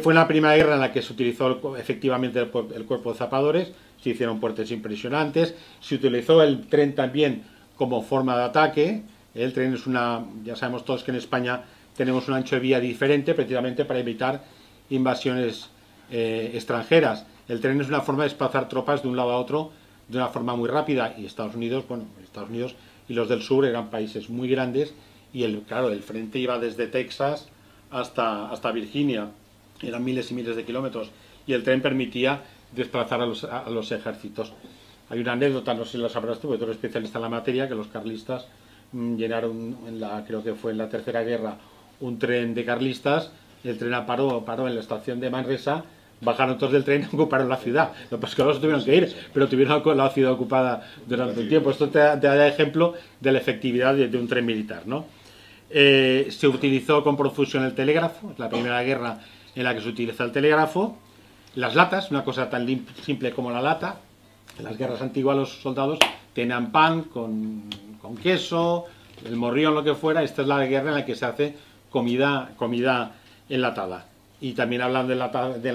Fue en la Primera Guerra en la que se utilizó efectivamente el cuerpo de zapadores, se hicieron puertos impresionantes, se utilizó el tren también como forma de ataque. El tren es ya sabemos todos que en España tenemos un ancho de vía diferente precisamente para evitar invasiones extranjeras. El tren es una forma de desplazar tropas de un lado a otro de una forma muy rápida, y Estados Unidos y los del sur eran países muy grandes, y claro, el frente iba desde Texas hasta Virginia, eran miles y miles de kilómetros, y el tren permitía desplazar a los ejércitos. Hay una anécdota, no sé si la sabrás tú, porque tú eres especialista en la materia, que los carlistas llenaron, creo que fue en la Tercera Guerra, un tren de carlistas. El tren paró en la estación de Manresa, bajaron todos del tren y ocuparon la ciudad. Lo que pasa es que luego se tuvieron que ir, pero tuvieron la ciudad ocupada durante un tiempo. Esto te da ejemplo de la efectividad de un tren militar, ¿no? Se utilizó con profusión el telégrafo, es la primera guerra en la que se utiliza el telégrafo. Las latas, una cosa tan simple como la lata. En las guerras antiguas los soldados tenían pan con queso, el morrión, lo que fuera. Esta es la guerra en la que se hace comida enlatada. Y también hablando de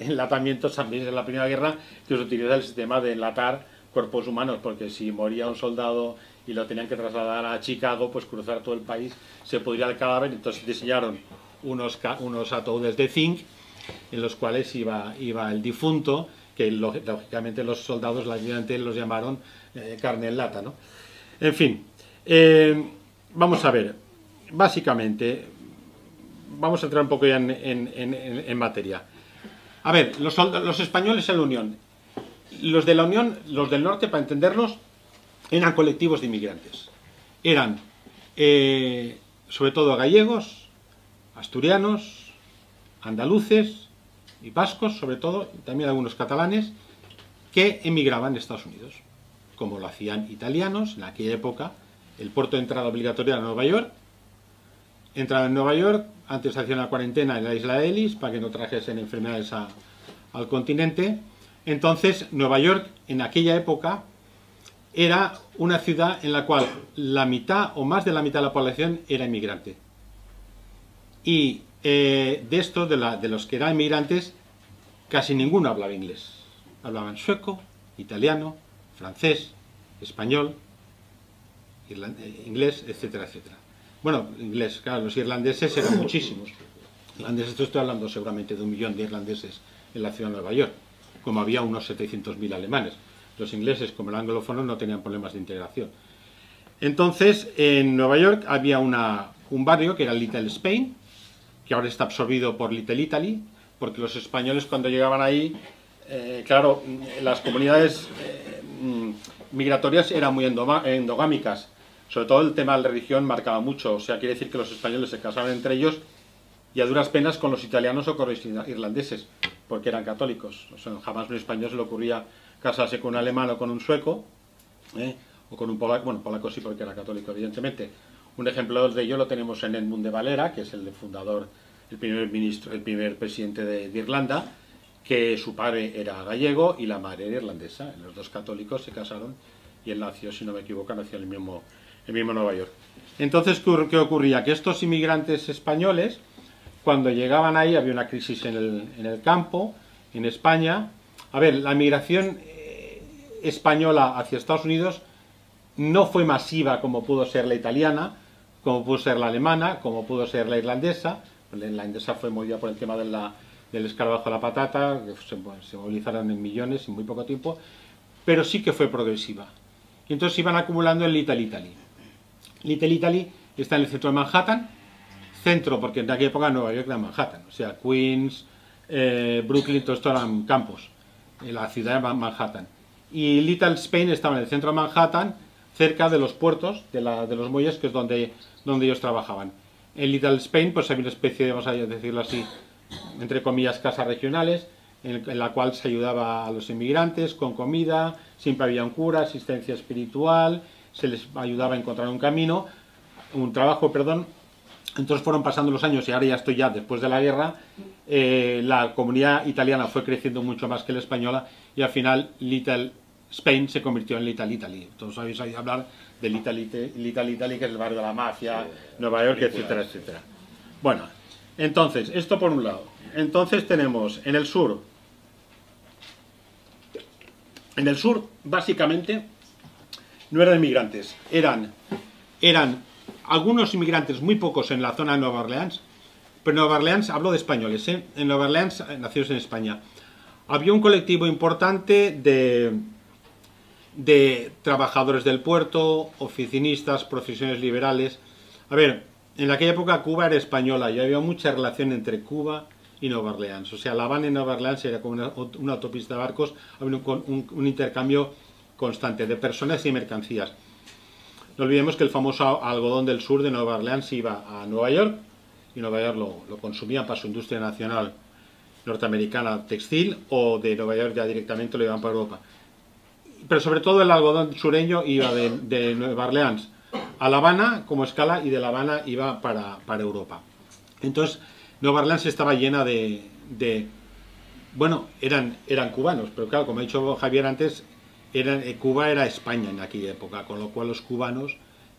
enlatamientos, también en la Primera Guerra que se utiliza el sistema de enlatar cuerpos humanos, porque si moría un soldado y lo tenían que trasladar a Chicago, pues cruzar todo el país, se podría el cadáver. Entonces diseñaron unos ataúdes de zinc en los cuales iba el difunto, que lógicamente los soldados los llamaron carne en lata, ¿no? En fin, vamos a ver, básicamente, vamos a entrar un poco ya en materia. A ver, los españoles en la Unión. Los de la Unión, los del norte, para entenderlos, eran colectivos de inmigrantes. Eran, sobre todo, gallegos, asturianos, andaluces y vascos, sobre todo, y también algunos catalanes, que emigraban a Estados Unidos, como lo hacían italianos. En aquella época, el puerto de entrada obligatorio era Nueva York. Entraban en Nueva York, antes hacían la cuarentena en la isla de Ellis, para que no trajesen enfermedades al continente. Entonces, Nueva York, en aquella época, era una ciudad en la cual la mitad o más de la mitad de la población era inmigrante. Y de estos, de los que eran inmigrantes, casi ninguno hablaba inglés. Hablaban sueco, italiano, francés, español, inglés, etcétera, etcétera. Bueno, inglés, claro, los irlandeses eran muchísimos. Irlandeses, estoy hablando seguramente de 1 millón de irlandeses en la ciudad de Nueva York, como había unos 700.000 alemanes. Los ingleses, como el anglófono, no tenían problemas de integración. Entonces, en Nueva York había un barrio que era Little Spain, que ahora está absorbido por Little Italy, porque los españoles, cuando llegaban ahí, claro, las comunidades migratorias eran muy endogámicas. Sobre todo el tema de la religión marcaba mucho. O sea, quiere decir que los españoles se casaban entre ellos, y a duras penas con los italianos o con los irlandeses, porque eran católicos. O sea, jamás a un español se le ocurría casarse con un alemán o con un sueco, o con un polaco. Bueno, polaco sí, porque era católico, evidentemente. Un ejemplo de ello lo tenemos en Edmund de Valera, que es el fundador, el primer presidente de Irlanda, que su padre era gallego y la madre era irlandesa. Los dos católicos se casaron y él nació, si no me equivoco, nació en el mismo Nueva York. Entonces, ¿qué ocurría? Que estos inmigrantes españoles, cuando llegaban ahí, había una crisis en el campo, en España. A ver, la migración española hacia Estados Unidos no fue masiva como pudo ser la italiana, como pudo ser la alemana, como pudo ser la irlandesa. La irlandesa fue movida por el tema del escarabajo de la patata, que se movilizaron en millones en muy poco tiempo, pero sí que fue progresiva. Y entonces iban acumulando en Little Italy. Little Italy está en el centro de Manhattan, centro porque en aquella época Nueva York era Manhattan, o sea, Queens, Brooklyn, todo esto eran campos, en la ciudad de Manhattan. Y Little Spain estaba en el centro de Manhattan, cerca de los puertos, de los muelles, que es donde ellos trabajaban. En Little Spain pues había una especie de, vamos a decirlo así, entre comillas, casas regionales, en la cual se ayudaba a los inmigrantes con comida, siempre había un cura, asistencia espiritual, se les ayudaba a encontrar un camino, un trabajo, perdón. Entonces fueron pasando los años y ahora ya estoy después de la guerra. La comunidad italiana fue creciendo mucho más que la española y al final Little Spain se convirtió en Little Italy. Todos habéis oído hablar de Little Italy, que es el barrio de la mafia, Nueva York, etcétera, etcétera. Bueno, entonces, esto por un lado. Entonces tenemos en el sur básicamente no eran inmigrantes, eran algunos inmigrantes, muy pocos en la zona de Nueva Orleans, pero Nueva Orleans, hablo de españoles, en Nueva Orleans, nacidos en España. Había un colectivo importante de trabajadores del puerto, oficinistas, profesiones liberales. A ver, en aquella época Cuba era española y había mucha relación entre Cuba y Nueva Orleans. O sea, La Habana y Nueva Orleans era como una autopista de barcos, había un intercambio constante de personas y mercancías. No olvidemos que el famoso algodón del sur de Nueva Orleans iba a Nueva York y Nueva York lo consumían para su industria nacional norteamericana textil, o de Nueva York ya directamente lo iban para Europa. Pero sobre todo el algodón sureño iba de Nueva Orleans a La Habana como escala, y de La Habana iba para Europa. Entonces Nueva Orleans estaba llena bueno, eran cubanos, pero claro, como ha dicho Javier antes, Cuba era España en aquella época, con lo cual los cubanos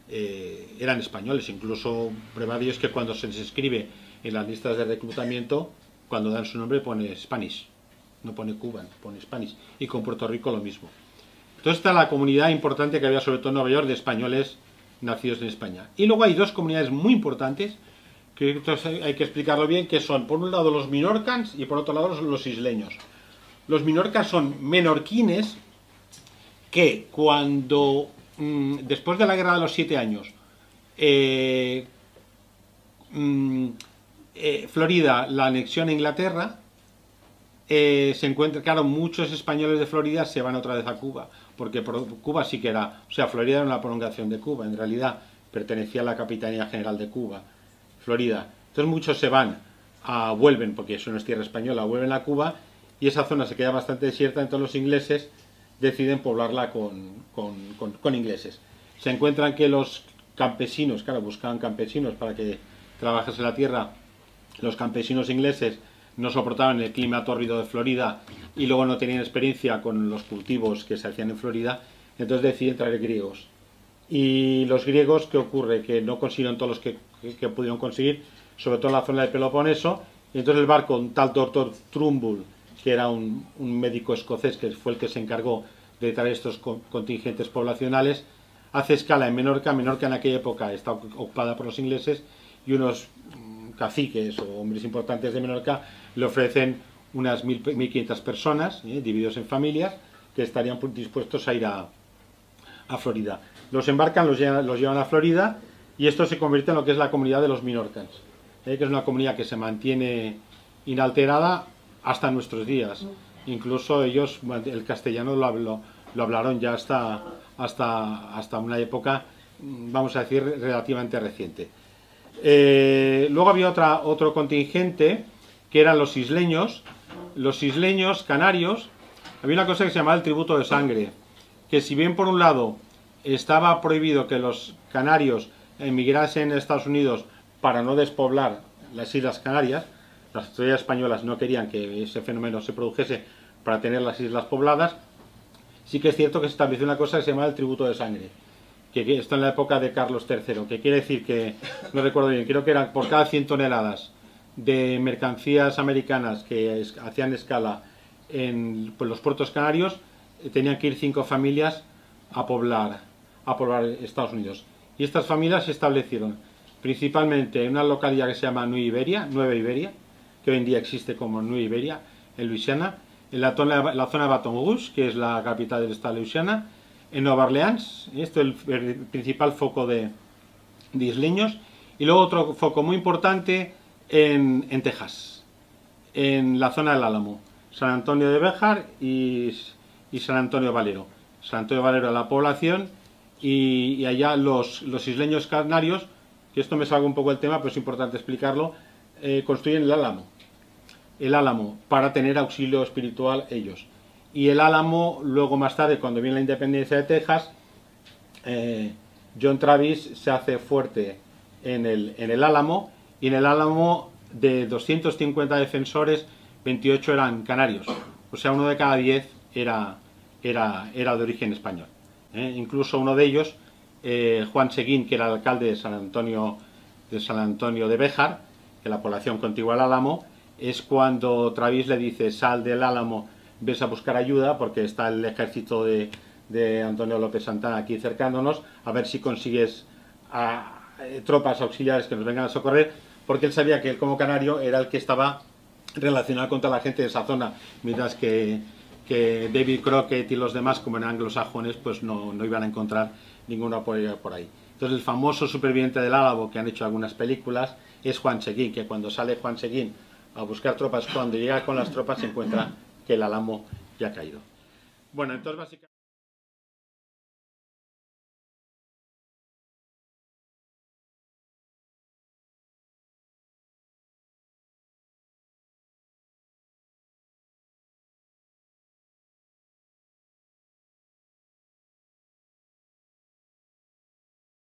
eran españoles. Incluso prueba de ello es que cuando se les escribe en las listas de reclutamiento, cuando dan su nombre pone Spanish, no pone Cuban, pone Spanish. Y con Puerto Rico lo mismo. Entonces está la comunidad importante que había, sobre todo en Nueva York, de españoles nacidos en España. Y luego hay dos comunidades muy importantes, que entonces hay que explicarlo bien, que son, por un lado, los minorcans y por otro lado los isleños. Los minorcans son menorquines que cuando, después de la Guerra de los 7 años, Florida la anexión a Inglaterra, se encuentra, claro, muchos españoles de Florida se van otra vez a Cuba, porque Cuba sí que era, o sea, Florida era una prolongación de Cuba, en realidad pertenecía a la Capitanía General de Cuba, Florida. Entonces muchos se van, vuelven, porque eso no es tierra española, vuelven a Cuba, y esa zona se queda bastante desierta, entonces los ingleses deciden poblarla con ingleses. Se encuentran que los campesinos, claro, buscaban campesinos para que trabajasen la tierra. Los campesinos ingleses no soportaban el clima tórrido de Florida y luego no tenían experiencia con los cultivos que se hacían en Florida, entonces deciden traer griegos. Y los griegos, ¿qué ocurre? Que no consiguieron todos los que pudieron conseguir, sobre todo en la zona del Peloponeso, y entonces el barco, un tal doctor Trumbull, que era un médico escocés, que fue el que se encargó de traer estos contingentes poblacionales, hace escala en Menorca. Menorca en aquella época está ocupada por los ingleses, y unos caciques o hombres importantes de Menorca le ofrecen unas 1.500 personas, divididos en familias, que estarían dispuestos a ir a Florida. Los embarcan, los llevan a Florida, y esto se convierte en lo que es la comunidad de los Minorcans, que es una comunidad que se mantiene inalterada hasta nuestros días. Incluso ellos el castellano lo hablaron ya hasta una época, vamos a decir, relativamente reciente. Luego había otro contingente, que eran los isleños canarios. Había una cosa que se llamaba el tributo de sangre, que si bien por un lado estaba prohibido que los canarios emigrasen a Estados Unidos para no despoblar las Islas Canarias, las autoridades españolas no querían que ese fenómeno se produjese para tener las islas pobladas, sí que es cierto que se estableció una cosa que se llama el tributo de sangre, que esto en la época de Carlos III, que quiere decir que, no recuerdo bien, creo que eran por cada 100 toneladas de mercancías americanas que hacían escala en los puertos canarios, tenían que ir 5 familias a poblar Estados Unidos. Y estas familias se establecieron principalmente en una localidad que se llama Nueva Iberia, que hoy en día existe como Nueva Iberia, en Luisiana, en la zona de Baton Rouge, que es la capital del estado de Luisiana, en Nueva Orleans, esto es el principal foco de isleños, y luego otro foco muy importante en Texas, en la zona del Álamo, San Antonio de Béjar y San Antonio Valero. San Antonio Valero era la población, y allá los isleños canarios, que esto me salga un poco del tema, pero es importante explicarlo, construyen el álamo para tener auxilio espiritual ellos. Y el álamo, luego más tarde, cuando viene la independencia de Texas, John Travis se hace fuerte en el álamo, y en el álamo de 250 defensores, 28 eran canarios. O sea, 1 de cada 10 era de origen español. Incluso uno de ellos, Juan Seguín, que era el alcalde de San Antonio de Béjar, que es la población contigua al álamo, es cuando Travis le dice: sal del Álamo, ves a buscar ayuda, porque está el ejército de Antonio López Santana aquí cercándonos, a ver si consigues tropas auxiliares que nos vengan a socorrer, porque él sabía que él, como canario, era el que estaba relacionado contra la gente de esa zona, mientras que David Crockett y los demás, como eran anglosajones, pues no iban a encontrar ningún apoyo por ahí. Entonces el famoso superviviente del Álamo, que han hecho algunas películas, es Juan Seguín, que cuando sale Juan Seguín a buscar tropas, cuando llega con las tropas se encuentra que el Álamo ya ha caído. Bueno, entonces básicamente...